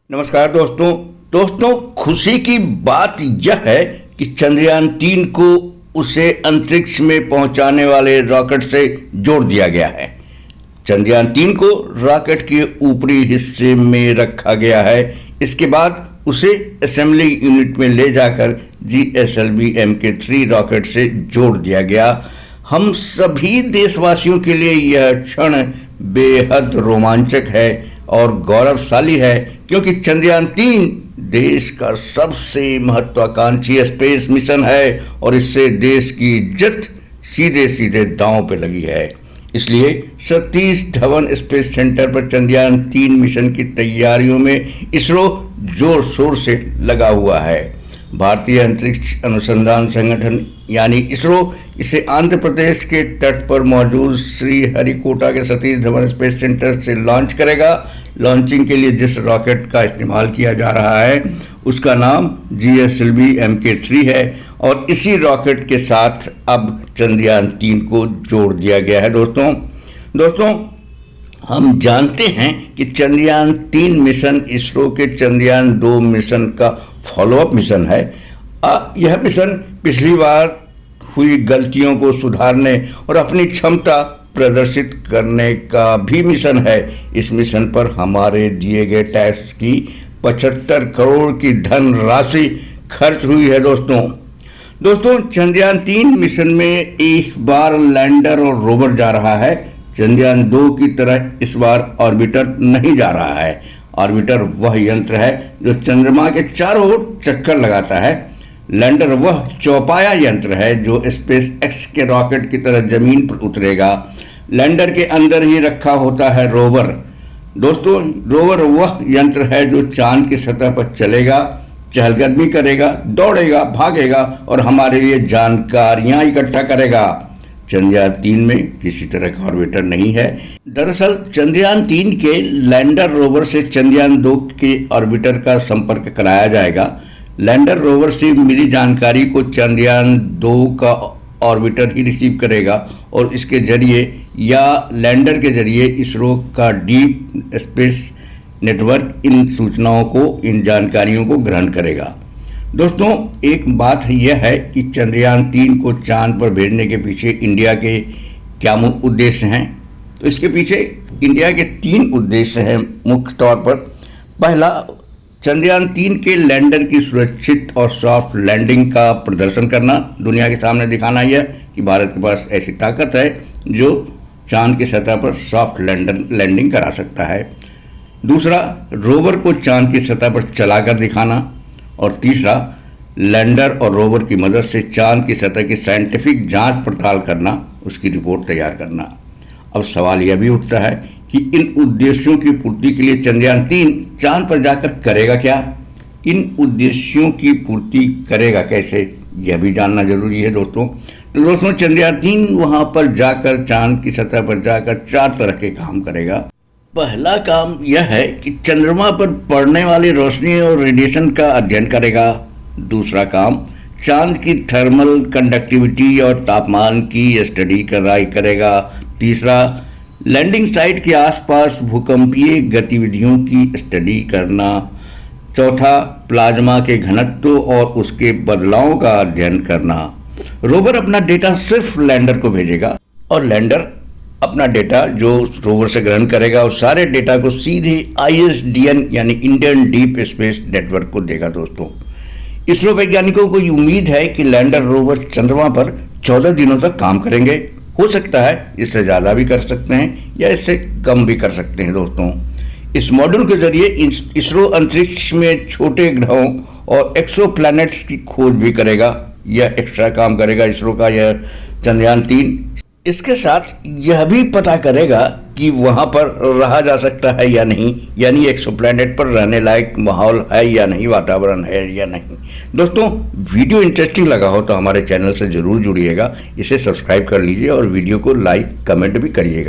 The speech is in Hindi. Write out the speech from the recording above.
नमस्कार दोस्तों, खुशी की बात यह है कि चंद्रयान-3 को उसे अंतरिक्ष में पहुंचाने वाले रॉकेट से जोड़ दिया गया है। चंद्रयान-3 को रॉकेट के ऊपरी हिस्से में रखा गया है। इसके बाद उसे असेंबली यूनिट में ले जाकर GSLV Mk3 रॉकेट से जोड़ दिया गया। हम सभी देशवासियों के लिए यह क्षण बेहद रोमांचक है और गौरवशाली है, क्योंकि चंद्रयान-3 देश का सबसे महत्वाकांक्षी स्पेस मिशन है और इससे देश की इज्जत सीधे सीधे दांव पे लगी है। इसलिए सतीश धवन स्पेस सेंटर पर चंद्रयान-3 मिशन की तैयारियों में इसरो जोर शोर से लगा हुआ है। भारतीय अंतरिक्ष अनुसंधान संगठन यानी इसरो इसे आंध्र प्रदेश के तट पर मौजूद श्रीहरिकोटा के सतीश धवन स्पेस सेंटर से लॉन्च करेगा। लॉन्चिंग के लिए जिस रॉकेट का इस्तेमाल किया जा रहा है उसका नाम GSLV Mk3 है और इसी रॉकेट के साथ अब चंद्रयान-3 को जोड़ दिया गया है। दोस्तों हम जानते हैं कि चंद्रयान-3 मिशन इसरो के चंद्रयान-2 मिशन का फॉलोअप मिशन है। यह मिशन पिछली बार हुई गलतियों को सुधारने और अपनी क्षमता प्रदर्शित करने का भी मिशन है। इस मिशन पर हमारे दिए गए टैक्स की 75 करोड़ की धनराशि खर्च हुई है। दोस्तों चंद्रयान-3 मिशन में इस बार लैंडर और रोवर जा रहा है। चंद्रयान-2 की तरह इस बार ऑर्बिटर नहीं जा रहा है। ऑर्बिटर वह यंत्र है जो चंद्रमा के चारों ओर चक्कर लगाता है। लैंडर वह चौपाया यंत्र है जो स्पेस एक्स के रॉकेट की तरह जमीन पर उतरेगा। लैंडर के अंदर ही रखा होता है रोवर। दोस्तों रोवर वह यंत्र है जो चांद की सतह पर चलेगा, चहलकदमी करेगा, दौड़ेगा, भागेगा और हमारे लिए जानकारियां इकट्ठा करेगा। चंद्रयान-3 में किसी तरह का ऑर्बिटर नहीं है। दरअसल चंद्रयान-3 के लैंडर रोवर से चंद्रयान-2 के ऑर्बिटर का संपर्क कराया जाएगा। लैंडर रोवर से मिली जानकारी को चंद्रयान-2 का ऑर्बिटर ही रिसीव करेगा और इसके जरिए या लैंडर के जरिए इसरो का डीप स्पेस नेटवर्क इन सूचनाओं को, इन जानकारियों को ग्रहण करेगा। दोस्तों एक बात यह है कि चंद्रयान-3 को चांद पर भेजने के पीछे इंडिया के क्या उद्देश्य हैं। तो इसके पीछे इंडिया के 3 उद्देश्य हैं मुख्य तौर पर। पहला, चंद्रयान-3 के लैंडर की सुरक्षित और सॉफ्ट लैंडिंग का प्रदर्शन करना, दुनिया के सामने दिखाना यह कि भारत के पास ऐसी ताकत है जो चांद की सतह पर सॉफ्ट लैंडिंग करा सकता है। दूसरा, रोवर को चांद की सतह पर चलाकर दिखाना। और तीसरा, लैंडर और रोवर की मदद से चांद की सतह की साइंटिफिक जांच पड़ताल करना, उसकी रिपोर्ट तैयार करना। अब सवाल यह भी उठता है कि इन उद्देश्यों की पूर्ति के लिए चंद्रयान-3 चांद पर जाकर करेगा क्या? इन उद्देश्यों की पूर्ति करेगा कैसे, यह भी जानना जरूरी है। दोस्तों चंद्रयान-3 वहां पर जाकर, चांद की सतह पर जाकर 4 तरह के काम करेगा। पहला काम यह है कि चंद्रमा पर पड़ने वाली रोशनी और रेडिएशन का अध्ययन करेगा। दूसरा काम, चांद की थर्मल कंडक्टिविटी और तापमान की स्टडी करेगा। तीसरा, लैंडिंग साइट के आसपास भूकंपीय गतिविधियों की स्टडी करना। चौथा, प्लाज्मा के घनत्व और उसके बदलावों का अध्ययन करना। रोवर अपना डेटा सिर्फ लैंडर को भेजेगा और लैंडर अपना डेटा जो रोवर से ग्रहण करेगा उस सारे डेटा को सीधे ISDN यानी इंडियन डीप स्पेस नेटवर्क को देगा। दोस्तों इसरो वैज्ञानिकों को उम्मीद है कि लैंडर रोवर चंद्रमा पर 14 दिनों तक काम करेंगे। हो सकता है इससे ज़्यादा भी कर सकते हैं या इससे कम भी कर सकते हैं। दोस्तों इस मॉड्यूल के जरिए इसरो अंतरिक्ष में छोटे ग्रहों और एक्सोप्लैनेट्स की खोज भी करेगा। यह एक्स्ट्रा काम करेगा इसरो का यह चंद्रयान-3। इसके साथ यह भी पता करेगा कि वहां पर रहा जा सकता है या नहीं, यानी एक्सोप्लैनेट पर रहने लायक माहौल है या नहीं, वातावरण है या नहीं। दोस्तों वीडियो इंटरेस्टिंग लगा हो तो हमारे चैनल से जरूर जुड़िएगा, इसे सब्सक्राइब कर लीजिए और वीडियो को लाइक कमेंट भी करिएगा।